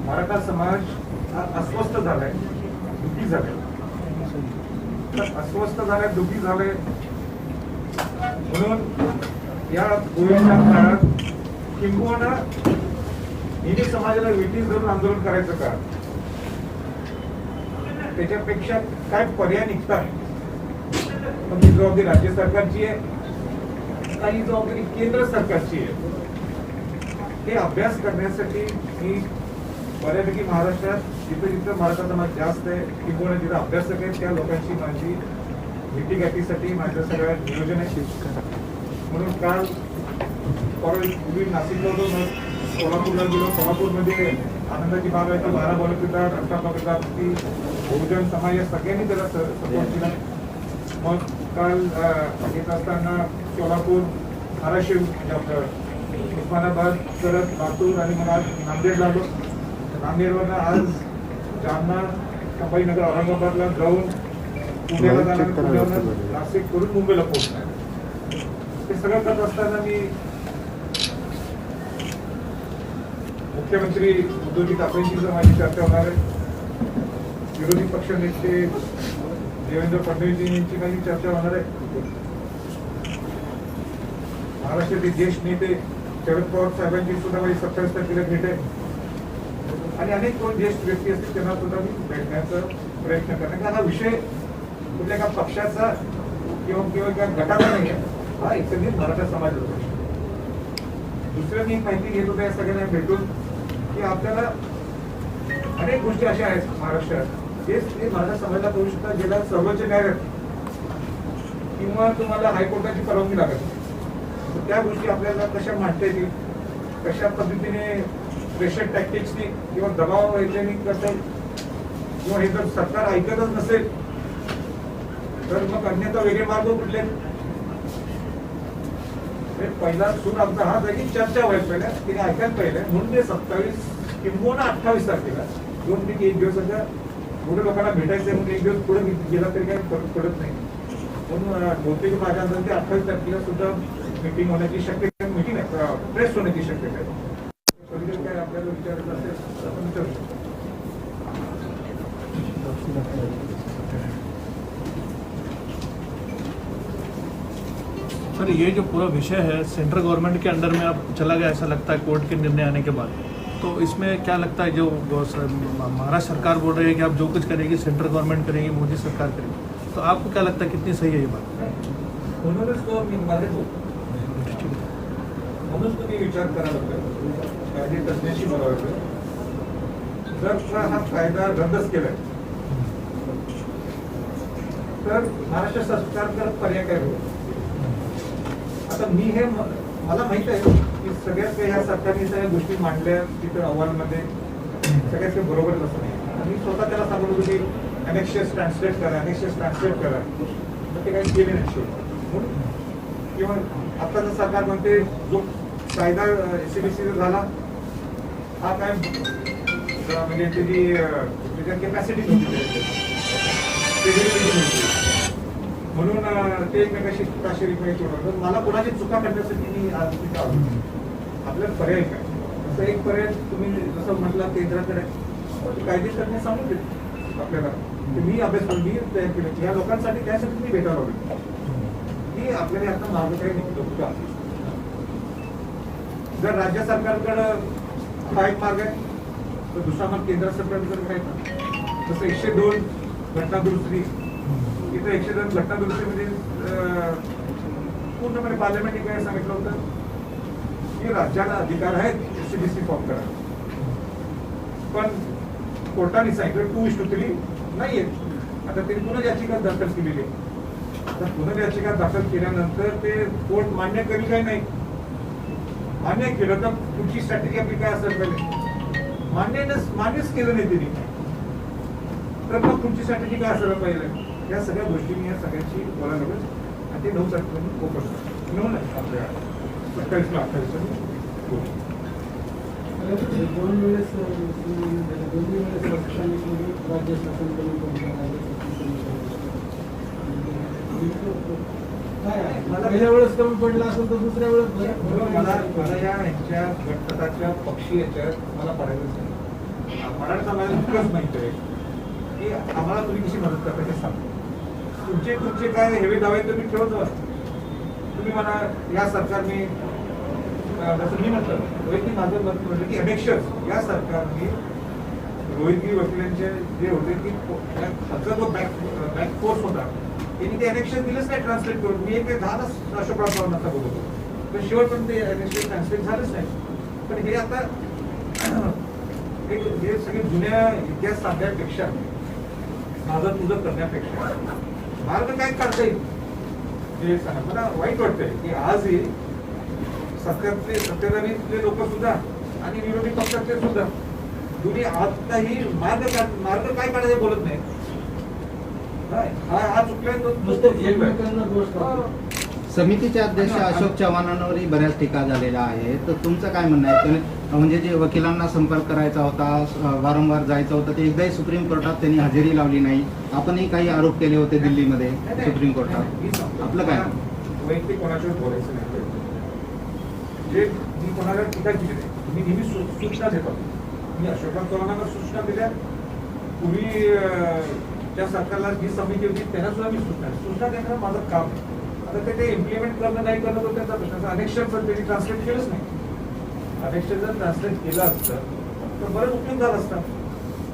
मराठा समाज हा अस्वस्थ झालाय, दुःखी झालाय. अस्वस्थ झालाय, दुःखी झालाय म्हणून या कोविडच्या काळात किंबहुना हिंदू समाजाला विटीस धरून आंदोलन करायचं का? त्याच्यापेक्षा काय पर्याय निघतात? पण ही जबाबदारी राज्य सरकारची आहे, काही जबाबदारी केंद्र सरकारची आहे. हे अभ्यास करण्यासाठी मी बऱ्यापैकी महाराष्ट्रात जिथं जिथं मराठा समाज जास्त आहे किंवा जिथं अभ्यासक आहेत त्या लोकांची माझी भेटीगाठीसाठी माझं सगळं नियोजन आहे. म्हणून काल पूर्वी नाशिकला होतो, कोल्हापूरला गेलो. कोल्हापूरमध्ये आनंदाची बाब आहे तर 12 बलपिता रस्ता बघतात की बहुजन समाज या सगळ्यांनी त्याला सपोर्ट केला. मग काल येत असताना कोल्हापूर, धाराशिव म्हणजे आपलं उस्मानाबाद, करत लातूर आणि मग आज नांदेडला आलो. नांदेडवरनं आज जालना, संभाजीनगर, औरंगाबादला जाऊन पुण्याला जाणार, पुण्यावरून नाशिक करून मुंबईला पोहोचणार. हे सगळं करत असताना मी मुख्यमंत्री उद्धवजी ठाकरेंशी माझी चर्चा होणार आहे. विरोधी पक्षनेते देवेंद्र फडणवीस यांची माझी चर्चा होणार आहे. महाराष्ट्रातील ज्येष्ठ नेते शरद पवार साहेबांची सुद्धा माझी 27 तारखेला भेट आहे. आणि अनेक कोण ज्येष्ठ व्यक्ती असतील त्यांना सुद्धा मी भेटण्याचा प्रयत्न करणार. कारण हा विषय कुठल्या एका पक्षाचा किंवा एका गटाचा नाही आहे, हा एकंदरीत मराठा समाजाचा प्रश्न. दुसरं मी माहिती घेत होतो या सगळ्यांना भेटून की आपल्याला अनेक गोष्टी अशा आहेत महाराष्ट्रात ते मराठा समाजाला करू शकतात ज्याला सर्वोच्च न्यायालय किंवा तुम्हाला हायकोर्टाची परवानगी लागत. त्या गोष्टी आपल्याला कशा मांडता येतील, कशा पद्धतीने प्रेशर टॅक्टिक्सनी किंवा दबाव याच्याने करता येईल, किंवा हे जर सरकार ऐकतच नसेल तर मग अन्यथा वेगळे मार्ग कुठले? पहिला सूर आमचा हाच आहे की चर्चा व्हायला पहिल्या तिने ऐकायला पाहिजे. म्हणून ते 27 किंवा 28 तारखेला 2 ते 1 दिवसाच्या पुढे लोकांना भेटायचं म्हणून 1 दिवस पुढे गेला तरी काही फरक पडत नाही. म्हणून बहुतेक माझ्या अंदाजे 28 तारखेला सुद्धा मीटिंग होण्याची शक्यता आहे. मीटिंग आहे, प्रेस होण्याची शक्यता आहे. काय आपल्याला विचारायचं असेल तर आपण विचारू शकतो. सर, ये जो पूरा विषय है सेंट्रल गवर्नमेंट के अंडर में अब चला गया ऐसा लगता है कोर्ट के निर्णय आने के बाद, तो इसमें क्या लगता है जो महाराष्ट्र सरकार बोल रही है कि आप जो कुछ करेगी सेंट्रल गवर्नमेंट करेगी, मोदी सरकार करेगी, तो आपको क्या लगता है कितनी सही है ये बात? म्हणूनच तो मी म्हणूनच तुम्ही विचार करायला लागतो, कायदे तज्ञाशी बोलावं. जर हा कायदा रद्दच केलाय तर महाराष्ट्र सरकारला पर्याय काय होईल? आता मी हे मला माहित आहे की सगळ्यात काही ह्या सरकारने सगळ्या गोष्टी मांडल्या तिथे अहवालमध्ये सगळ्यात काही बरोबरच असं नाही. आणि स्वतः त्याला सांगत होतो की अनेक्शस ट्रान्सलेट करा, तर ते काही केले नाही म्हणून. किंवा आताचं सरकार म्हणते जो कायदा SCBC झाला हा काय म्हणजे त्याची कॅपॅसिटी नव्हती म्हणून ते एकमेकाशी ताशेरी तोडवलं. मला कोणाची चुका करण्यासाठी मी आज तिथे आलो. आपल्याला पर्याय काय? असं एक पर्याय तुम्ही जसं म्हटलं केंद्राकडे कायदे करणे सांगून देत आपल्याला. मी अभ्यास करून मी तयार केलं या लोकांसाठी, त्यासाठी मी भेटायला लागलो की आपल्याला आता मार्ग काही निघतो का? जर राज्य सरकारकडं हा एक मार्ग आहे तर दुसरा मार्ग केंद्र सरकारकडे आहे. जसं 102 घटना दुरुस्ती, इथं 102 घटना दुरुस्तीमध्ये पूर्णपणे पार्लमेंटने काय सांगितलं होतं की राज्याला अधिकार आहेत SCBC फॉर्म करा. पण कोर्टाने सांगितलं 2:3 नाहीये. आता त्यांनी पुन्हा याचिका दाखल केलेली आहे. आता पुन्हा याचिका दाखल केल्यानंतर ते कोर्ट मान्य करेल काय नाही. मान्य केलं तर पुढची स्ट्रॅटेजी आपली काय असेल? पहिले मान्यच केलं नाही त्यांनी, तर मग पुढची स्ट्रॅटेजी काय असायला पाहिजे? या सगळ्या गोष्टी मी या सगळ्यांची बोलायला लागलो आणि ते 9 तारखेला फोकस म्हणून आपल्या 27 ला 28 दोन वेळेस राज्य शासन पहिल्या वेळेस कमी पडला असेल तर दुसऱ्या वेळेस मला या यांच्या गटतटाच्या पक्षी याच्यात मला पडायचंच नाही. मराठा समाजाला इतकंच माहिती आहे की आम्हाला तुम्ही कशी मदत करता हे सांगा. तुमचे काय हेवे दावे तुम्ही ठेवत जा. तुम्ही मला या सरकारने जसं मी म्हटलं रोहितनी माझं मत म्हटलं की अनेक्षच या सरकारने रोहितगिरी वकिलांचे जे होते की खालचा जो बॅक फोर्स होता त्यांनी ते अनेक्शन दिलंच नाही ट्रान्सलेट करून. मी एक 10 अशोकराव चव्हाणांचा बोलतो पण शेवटपर्यंत ते अनेक्शन ट्रान्सलेट झालंच नाही. पण हे आता हे सगळे जुन्या इतिहास सांगण्यापेक्षा माझं तुझं करण्यापेक्षा मार्ग काय काढता येईल ते सांगा. मला वाईट वाटतंय की आजही सरकारचे सत्तेधारीतले लोक सुद्धा आणि विरोधी पक्षातले सुद्धा तुम्ही आताही मार्ग काय काढायचे बोलत नाही. हा चुकलाय तो एकमेकांना दोष करतात. समितीचे अध्यक्ष अशोक चव्हाणांवरही बऱ्याच टीका झालेल्या आहे. तर तुमचं काय म्हणणं आहे? म्हणजे जे वकिलांना संपर्क करायचा होता, वारंवार जायचं होतं, ते एकदाही सुप्रीम कोर्टात त्यांनी हजेरी लावली नाही. आपणही काही आरोप केले होते दिल्लीमध्ये सुप्रीम कोर्टात. आपलं काय? वैयक्तिक कोणाच्यावर बोलायचं नाही. जे मी कोणाला टीका केली नाही. मी नेहमी सूचना देतो. मी अशोकराव चव्हाणांना सूचना दिल्या. पूर्वी त्या सरकारला जी समिती होती त्यांना सुद्धा मी सूचना देणं माझं काम आहे. आता ते इम्प्लिमेंट करणं नाही करणं तो त्यांचा प्रश्न. अनेक्षण पण त्यांनी ट्रान्सलेट केलंच नाही. अनेक्षण जर ट्रान्सलेट केलं असतं तर बरंच उपयोग झाला असता.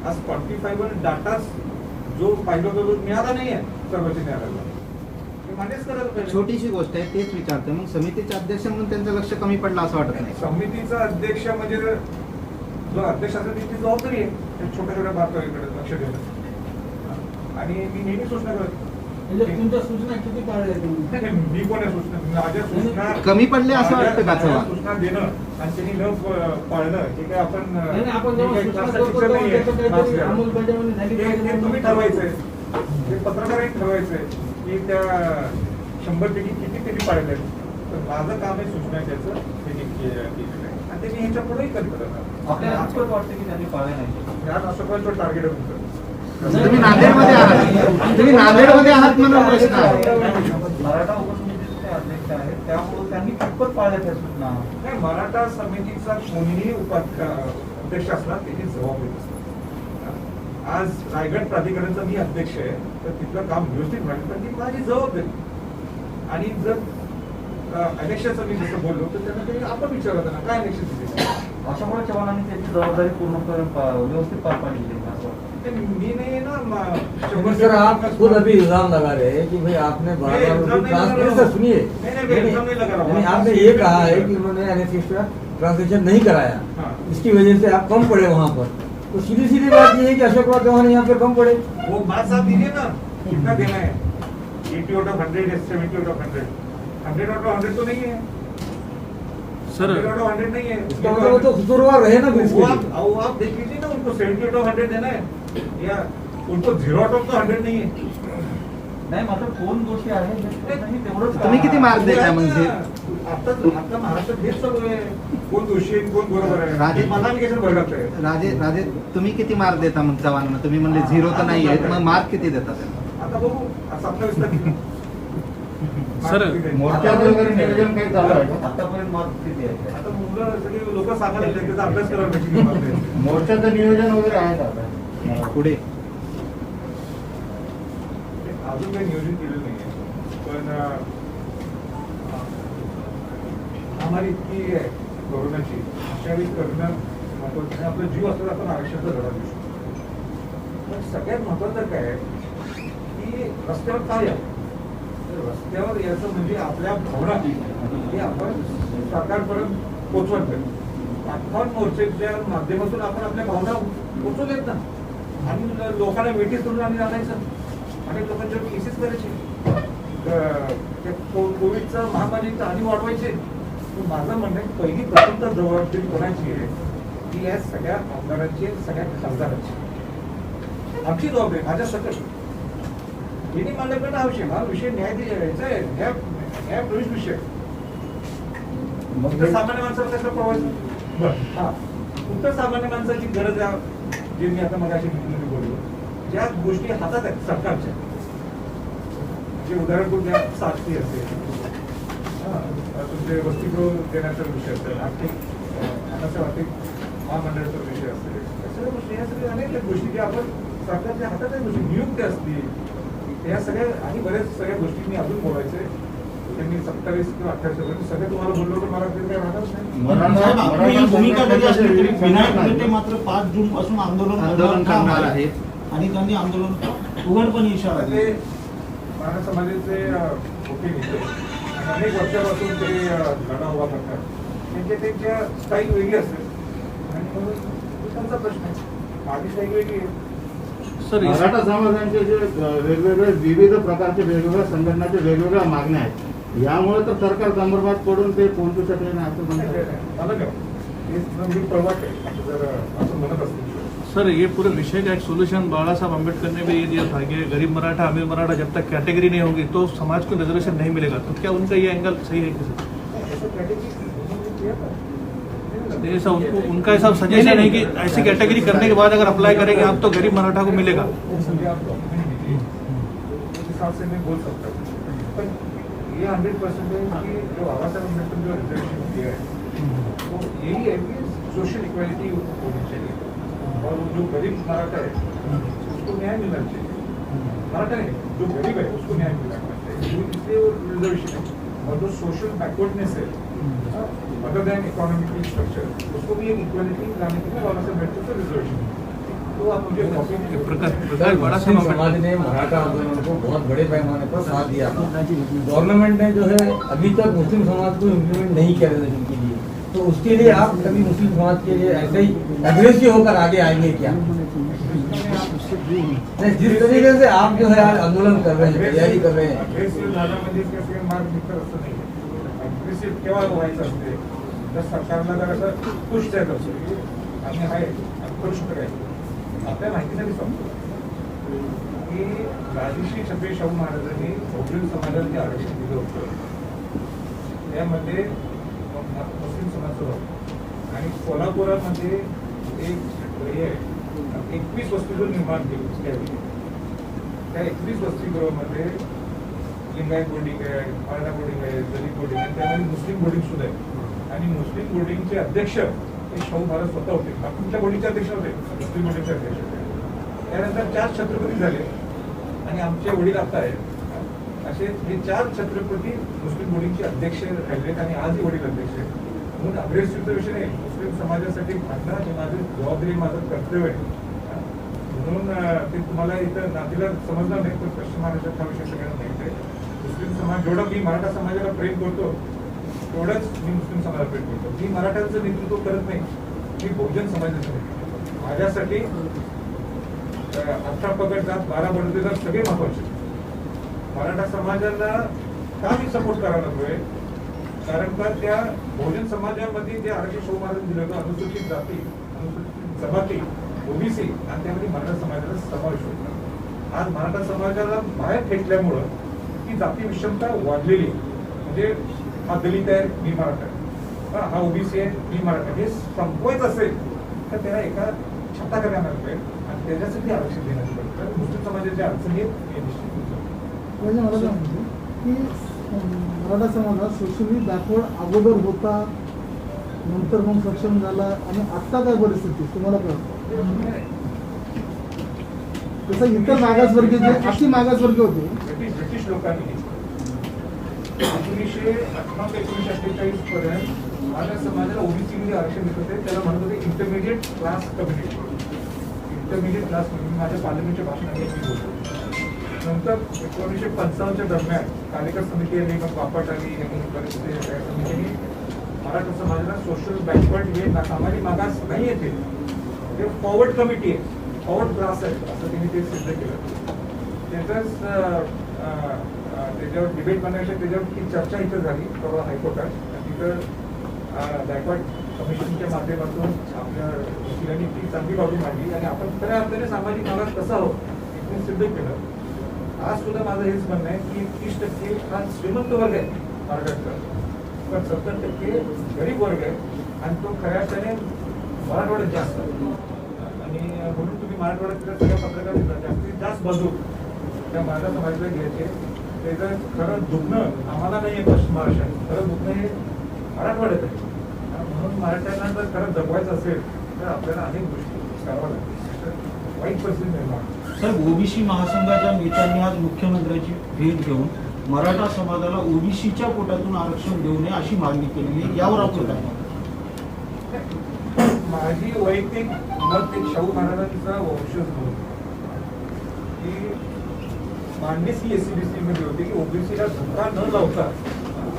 आज क्वांटिफायबल डाटाच जो पाहिजे होता तो मिळाला नाही आहे सर्वोच्च न्यायालयाला. ते मान्यच करायला पाहिजे. छोटीशी गोष्ट आहे, तेच विचारते. मग समितीचे अध्यक्ष म्हणून त्यांचं लक्ष कमी पडलं असं वाटत नाही? समितीचा अध्यक्ष म्हणजे जो अध्यक्ष असेल त्याची जबाबदारी आहे त्या छोट्या छोट्या बातम्यांकडे लक्ष देणं. आणि मी नेहमी सूचना करतो. म्हणजे तुमच्या सूचना किती पाळल्या तुम्ही? मी कोण आहे सूचना? माझ्या सूचना कमी पडले असं वाटतं का? माझ्या सूचना देणं आणि त्यांनी न पाळणं हे काय आपण नाही, आपण जेव्हा हे सूचना काही करतो शिक्षण तेव्हा नाहीये. त्याचं काहीतरी मास्क घाला. अंमलबजावणी झाली ते पाहिजे. तुम्ही ठरवायचंय. ते पत्रकारांनी ठरवायचंय की त्या 100 पैकी किती त्यांनी पाळले. तर माझं काम आहे सूचना द्यायचं. त्यांनी केलेलं आहे आणि त्यांनी ह्याच्या पुढेही करत आपल्याला आजपर्यंत वाटतं की त्यांनी पाळले नाही. या अशोकाचं टार्गेट आहे तुमचं. तुम्ही नांदेडमध्ये आहात, तुम्ही नांदेडमध्ये आहात म्हणून प्रश्न आहे. मराठा उपसमितीचे ते अध्यक्ष आहेत त्यामुळे त्यांनी कितपत पाळल्या त्या सूचना? नाही, मराठा समितीचा कोणीही अध्यक्ष असला त्याची जबाबदारी असते. आज रायगड प्राधिकरणाचा मी अध्यक्ष आहे तर तिथलं काम व्यवस्थित व्हायला तर ती माझी जबाबदारी. आणि जर अनेक्षाचं मी जसं बोललो तर त्यांना तरी आपण विचारलं त्यांना काय अनेक्ष दिले. अशामुळे चव्हाणांनी त्यांची जबाबदारी पूर्णपणे व्यवस्थित पार पाडली असं वाटतं. मी नाही लेकिन सर आप खुद अभी इल्जाम लगा रहे हैं कि भाई आपने ट्रांसलेशन सुनिए, यानी आपने ये कहा है कि उन्होंने एनेक्सिस का ट्रांसलेशन नहीं कराया, इसकी वजह से आप कम पड़े वहाँ पर. तो सीधी सीधी बात ये है कि अशोक चौहान यहाँ पे कम पड़े. वो बात साफ दीजिए ना कितना देना है. 80 out of 100 है 70 out of 100. 100 out of 100 तो नहीं है सर 100 out of 100 नहीं है. इसका मतलब वो तो कसूरवार रहे ना फिर इसके लिए. वो आप देख लीजिए ना उनको 70 out of 100 देना है या उनको 0 out of 100 नहीं है. नाही मात्र कोण दोषी आहे हे नाही तेवढंच. तुम्ही किती मार्क देताय म्हणजे? आता महाराष्ट्रात हेच चालू आहे. कोण दोषी आहे कोण बरोबर आहे राजे- मला कशाला भरगत आहे. राजे तुम्ही किती मार्क देता मग चव्हाणांना? तुम्ही म्हणले 0 तर नाही आहेत, मग मार्क किती देता त्यांना? आता बघू असं आपल्या विस्तार सर, मोर्चाचं वगैरे नियोजन काही चालू आहे का? आतापर्यंत मार्क किती आहे? आता मुलं सगळे लोक सांगायला लागले, त्याचा अभ्यास करायला पाहिजे. मोर्चाचं नियोजन वगैरे आहे का आता? पुढे अजून काही नियोजन केलेलं नाहीये पण आम्हाला इतकी आहे कोरोनाची अशा वेळी करणं महत्वाचं आहे. आपला जीव असतो तर आपण आयुष्याचा लढा देऊ शकतो. पण सगळ्यात महत्वाचं काय आहे की रस्त्यावर काय आहे तर रस्त्यावर याचं म्हणजे आपल्या भावना ही आपण सरकारपर्यंत पोचवत नाही. अख्खा मोर्चेच्या माध्यमातून आपण आपल्या भावना पोचवू देत ना आणि लोकांना वेटीस करून आम्ही आणायचं. अनेक लोकांच्या केसेस करायचे कोविडचा महामारीचा आणि वाढवायचे. माझं म्हणणं आहे पहिली प्रथमतः जबाबदारी कोणाची आहे ती या सगळ्या आमदारांची सगळ्या खासदारांची. आमची जबाबदारी माझ्या सकट यांनी मान्य करणं आवश्यक. हा विषय न्याय द्यायचा आहे. न्याय प्रवेश विषय फक्त सामान्य माणसाला कसं प्रवास हा फक्त सामान्य माणसाची गरज आहे. जे मी आता मगाशी बोललो ज्या गोष्टी हातात आहेत सरकारच्या म्हणजे उदाहरण करून द्या, साथी असेल, तुमचे वसतिगृह देण्याचा विषय असेल, आर्थिक महामंडळाचा विषय असेल, या सगळ्या गोष्टी, या सगळ्या अनेक गोष्टी ज्या आपण सरकारच्या हातातल्या गोष्टी, नियुक्त्या असतील, या सगळ्या आणि बऱ्याच सगळ्या गोष्टी मी अजून बोलायचे. त्यांनी 27 किंवा 28 सगळं तुम्हाला बोललो तर मला काही राहणारच नाही. साहेब, आपली भूमिका कधी असेल तरी विनायक मेटे मात्र 5 जून पासून आंदोलन करणार आहेत आणि त्यांनी आंदोलन उघडपणे इशारा ते दिला. मराठा समाजाचे मोठे नेते आणि अनेक वर्षापासून ते लढा उभा करतात. त्यांच्या स्टाईल वेगळी असेल आणि म्हणून त्यांचा प्रश्न आहे, माझी स्टाईल वेगळी आहे. सर मराठा समाजांचे जे वेगवेगळे विविध प्रकारचे वेगवेगळ्या संघटनाचे वेगवेगळ्या मागण्या आहेत, यामुळे तर सरकार कंबरबाद पडून ते पोहोचू शकले नाही असं म्हणतात. मला काय हे प्रवाट आहे जर असं म्हणत असतील. सर ये पूरे विषय का एक सोल्यूशन बाला साहब अम्बेडकर ने भी ये दिया था कि गरीब मराठा अमीर मराठा जब तक कैटेगरी नहीं होगी तो समाज को रिजर्वेशन नहीं मिलेगा. तो क्या उनका ये एंगल सही है कि ऐसा उनका ऐसा सजेशन है कि ऐसी कैटेगरी करने के बाद अगर अप्लाई करेंगे आप तो गरीब मराठा को मिलेगा. हिसाब से मैं बोल सकता हूँ, पर ये 100% है कि जो बाबा साहब अम्बेडकर जो रिजर्वेशन दिया है वो यही है कि सोशल इक्वालिटी होनी चाहिए और जो गरीब मराठा है उसको न्याय मिलना चाहिए. मराठा नहीं, जो गरीब है उसको न्याय मिलना चाहिए, इसलिए वो रिजर्वेशन है. और जो सोशल बैकवर्डनेस है अदर देन इकोनॉमिकल स्ट्रक्चर, उसको भी एक इक्वालिटी लाने के लिए बाबा साहब अम्बेडकर का रिजर्वेशन. तो आप मुझे प्रकाश बड़ा मुस्लिम समाज ने मराठा आंदोलन को बहुत बड़े पैमाने पर साथ दिया था. गवर्नमेंट ने जो है अभी तक मुस्लिम समाज को इम्प्लीमेंट नहीं किया रिजर्वेशन के लिए, तो उसके लिए आप कभी मुस्लिम समाज के लिए ऐसे ही एग्रेसिव होकर आगे आएंगे क्या? जिस तरीके से आप जो है आज आंदोलन कर रहे हैं, तैयारी कर रहे हैं, केव्हा व्हायचं असते तर सरकारला जर असं पुश द्यायचं असतं आम्ही आहे करू शकतो काय. आपल्या माहितीसाठी सांगतो की राजर्षी छत्रपती शाहू महाराजांनी बहुजन समाजाला जे आरक्षण दिलं होतं त्यामध्ये मुस्लिम समाज होता आणि कोल्हापुरामध्ये एक 21 वसतिगृह निर्माण केली त्यावेळी. त्या 21 वसतिगृहामध्ये लिंगायत बोर्डिंग आहे, मराठा बोर्डिंग आहे, दलित बोर्डिंग आहे, त्यामध्ये मुस्लिम बोर्डिंग सुद्धा आहे. आणि मुस्लिम बोर्डिंगचे अध्यक्ष हे शाहू महाराज स्वतः होते. तुमच्या बोर्डिंगचे अध्यक्ष होते, मुस्लिम बोर्डिंगचे अध्यक्ष होते. त्यानंतर 4 छत्रपती झाले आणि आमचे वडील आता आहेत. असे हे 4 छत्रपती मुस्लिम बोर्डिंगचे अध्यक्ष राहिलेत आणि आजही वडील अध्यक्ष आहेत. म्हणून अग्रेसिव्हचा विषय नाही, मुस्लिम समाजासाठी भांडणं हे माझी जबाबदारी, माझं कर्तव्य आहे. म्हणून ते तुम्हाला इथं नातीला समजणार नाही, पण पश्चिम महाराष्ट्रात हा विषय सगळ्यांना माहिती आहे. मुस्लिम समाज जेवढं मी मराठा समाजाला प्रेम करतो तेवढंच मी मुस्लिम समाजाला प्रेम करतो. मी मराठ्यांचं नेतृत्व करत नाही, मी बहुजन समाजाचं नेतृत्व करतो. माझ्यासाठी 18 पगड जात 12 बडोदेदार सगळे महत्वाचे. मराठा समाजाला का मी सपोर्ट करायला लागलोय, कारण का त्या बहुजन समाजामध्ये जे आरक्षण शाहू महाराजांनी दिलं होतं, अनुसूचित जाती, अनुसूचित जमाती, ओबीसी आणि त्यामध्ये मराठा समाजाचा समावेश होता. आज मराठा समाजाला बाहेर फेकल्यामुळं ती जाती विषमता वाढलेली. म्हणजे हा दलित आहे, मी मराठा आहे, हा ओबीसी आहे, मी मराठा. हे संपवायचं असेल तर त्याला एका छताखाली आणायला पाहिजे आणि त्याच्यासाठी आरक्षण देण्याचं पाहिजे. तर मुस्लिम समाजाच्या अडचणी हे निश्चित म्हणजे मला काय म्हणतो की मराठा समाज हा सोशली बॅकवर्ड अगोदर होता, नंतर मग सक्षम झाला आणि आत्ता काय परिस्थिती तुम्हाला कळतं? जसं इतर मागासवर्गीय जे अति मागासवर्गीय होते, ब्रिटिश लोकांनी 1948 पर्यंत माझ्या समाजाला ओबीसी मध्ये आरक्षण देत होते. त्याला म्हणत होते intermediate class community. Intermediate class community माझ्या पार्लमेंटच्या भाषणाने मी बोलतो. नंतर 1955च्या दरम्यान कार्यकर समिती आली, मग बापट आली, समितीने मराठा समाजाला सोशल बॅकवर्ड हे सामाजिक मागास नाही येते, ते फॉरवर्ड कमिटी आहे, फॉरवर्ड क्लास आहे असं त्यांनी ते सिद्ध केलं. त्याच्यावर डिबेट करण्यापेक्षा त्याच्यावर चर्चा इथं झाली परवा हायकोर्टात. तिथं बॅकवर्ड कमिशनच्या माध्यमातून आपल्या वकिलांनी ती चांगली बाजू मांडली आणि आपण खऱ्या अर्थाने सामाजिक मागास कसा हो हे सिद्ध केलं. आज सुद्धा माझं हेच म्हणणं आहे की 30% हा श्रीमंत वर्ग आहे महाराष्ट्रात, पण 70% गरीब वर्ग आहे आणि तो खऱ्या अर्थाने मराठवाड्यात जास्त आहे. आणि म्हणून तुम्ही मराठवाड्यातल्या सगळ्या पत्रकारांना जास्तीत जास्त बाजू त्या मराठा समाजाला घ्यायचे. त्याचं खरं दुखणं आम्हाला नाही आहे पश्चिम महाराष्ट्रात, खरं दुखणं हे मराठवाड्यात आहे. म्हणून मराठ्यांना जर खरं जगवायचं असेल तर आपल्याला अनेक गोष्टी कराव्या लागतील. वाईट परिस्थिती निर्माण. साहेब, ओबीसी महासंघाच्या नेत्यांनी आज मुख्यमंत्र्यांची भेट घेऊन मराठा समाजाला ओबीसीच्या कोट्यातून आरक्षण देऊ नये अशी मागणी केलेली आहे. यावर आपलं काय मत? माझी वैयक्तिक मत एक शाहू महाराजांचा वंशज म्हणून की मांडणीच ही SCBC मध्ये होती की ओबीसीला धोका न लावता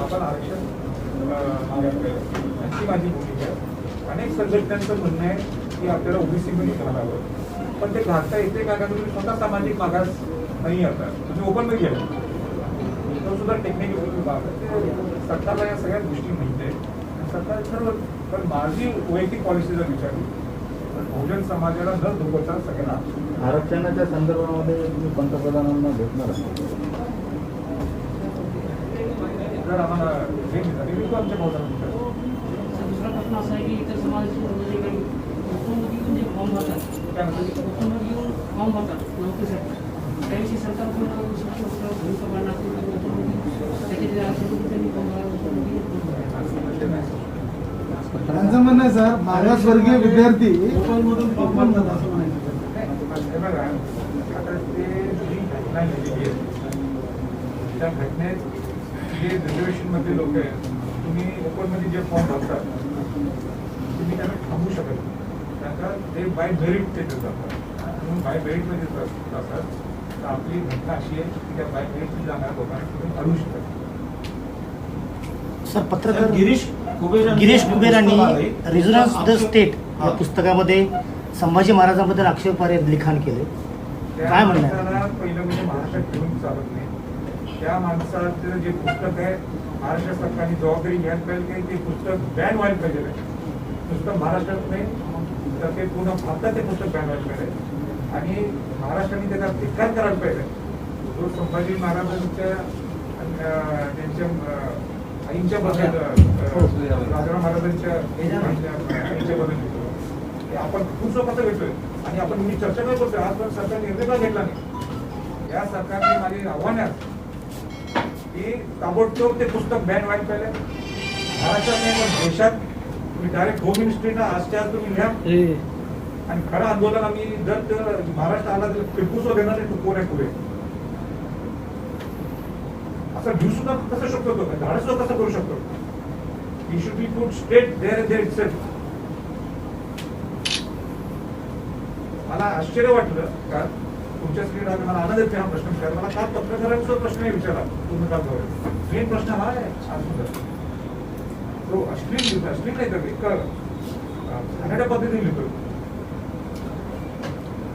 आपण आरक्षण मागायला पाहिजे. अशी माझी भूमिका आहे. अनेक संघटनांचं म्हणणं आहे की आपल्याला ओबीसी मध्ये घालावं, पण ते घालता येते का? तुम्ही स्वतः सामाजिक मागास नाही आता तुम्ही ओपन मध्ये गेला तो सुद्धा टेक्निकल विभाग आहे. सरकारला या सगळ्या गोष्टी माहिती आहे. सरकार सर्व, पण माझी वैयक्तिक पॉलिसी जर विचारली तर बहुजन समाजाला न दुखवता सगळ्यांना आरक्षणाच्या संदर्भामध्ये तुम्ही पंतप्रधानांना भेटणार आहात. जर आम्हाला हे झाली मी तो आमच्या भावना दुसरा प्रश्न असा आहे की इतर समाजाची म्हणजे काही मुख्यमंत्री येऊन जे फॉर्म भरतात मुख्यमंत्री येऊन फॉर्म भरतात नोकरीसाठी, त्याविषयी सरकार भूमिका मांडणार त्याचे जे आरक्षण त्यांनी फॉर्म त्यांचं म्हणणं आहे सर, मागासवर्गीय विद्यार्थी ओपनमधून ओपन झाला असं म्हणायचं. आता ते जी घटना घडलेली आहे त्या घटनेत जे रिझर्वेशन मध्ये लोक आहेत, तुम्ही ओपन मध्ये जे फॉर्म भरतात तुम्ही त्यांना थांबवू शकत नाही. त्यांना ते बाय मेरिट ते जातात. म्हणून बाय मेरिट मध्ये जातात. तर आपली घटना अशी आहे की त्या बाय मेरिटमध्ये जाणाऱ्या लोकांना तुम्ही अडवू शकत. सर, पत्रकार गिरीश कुबेरांनी रिझनन्स द स्टेट या पुस्तकामध्ये संभाजी महाराजांबद्दल आक्षेपार्ह लिखाण केले. काय म्हणणं आहे? माणसाला पहिलं म्हणजे महाराष्ट्रात ठेवून चालत नाही. त्या माणसाचं जे पुस्तक आहे महाराष्ट्र सरकारने जबाबदारी घ्यायला पाहिजे की ते पुस्तक बॅन व्हायला पाहिजे. नुसतं महाराष्ट्रात नाही तर ते पूर्ण भारतात ते पुस्तक बॅन व्हायला पाहिजे आणि महाराष्ट्राने त्याचा धिक्कार करायला पाहिजे. जो संभाजी महाराजांच्या त्यांच्या आईंच्या बद्दल राजाराम महाराजांच्या आईंच्या बद्दल घेतो आपण खूप कसं घेतोय आणि आपण मी चर्चा नाही करतोय. आज पण सरकार निर्णय का घेतला नाही. या सरकारने माझे आव्हान आहे की ताबडतोब ते पुस्तक बॅन व्हायला पाहिजे. महाराष्ट्रात नाही पण देशात तुम्ही डायरेक्ट होम मिनिस्ट्रीला आजच्या आज तुम्ही लिहा आणि खरं आंदोलन आम्ही जर महाराष्ट्र आला तर टिपूसो देणार नाही टुकू नाही पुढे असं घेऊ सुद्धा कसं शकतो तो धाडस सुद्धा कसं करू शकतो. He should be put state there itself. मला आश्चर्य वाटलं का तुमच्या स्क्रीन मला आनंद येते हा प्रश्न विचार. मला काल पत्रकारांचा प्रश्न नाही विचारला पूर्ण काल मेन प्रश्न हा आहे आज तो अश्लील नाही तर एक घाणेरड्या पद्धतीने लिहितो.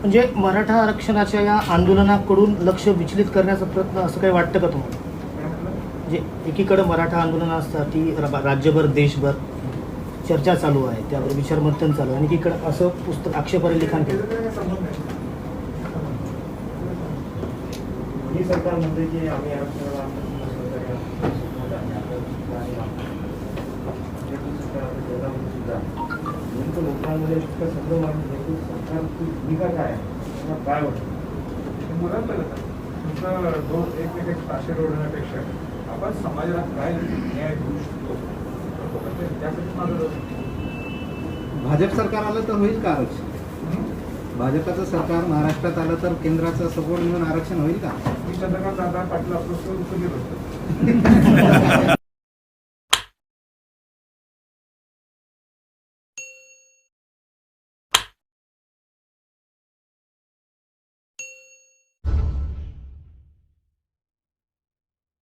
म्हणजे मराठा आरक्षणाच्या या आंदोलनाकडून लक्ष विचलित करण्याचा प्रयत्न असं काही वाटतं का तुम्हाला? म्हणजे एकीकडे मराठा आंदोलनासाठी राज्यभर देशभर चर्चा चालू आहे, त्यावर विचारमंथन चालू आहे आणि एकीकडे असं पुस्तक आक्षेपार्ह लिखाण केलं. ही सरकार म्हणते की आम्ही आरक्षणाला नेमकं लोकांमध्ये इतकं सगळं माहिती सरकारची भूमिका काय आहे, काय वाटतं? मुलांना तुमचं दोन एकमेक आशे ओढण्यापेक्षा आपण समाजाला काय न्याय देऊ शकतो त्यासाठी माझं. भाजप सरकार आलं तर होईल का आरक्षण? भाजपाचं सरकार महाराष्ट्रात आलं तर केंद्राचा सपोर्ट मिळून आरक्षण होईल का? मी चंद्रकांत दादा पाटील असतो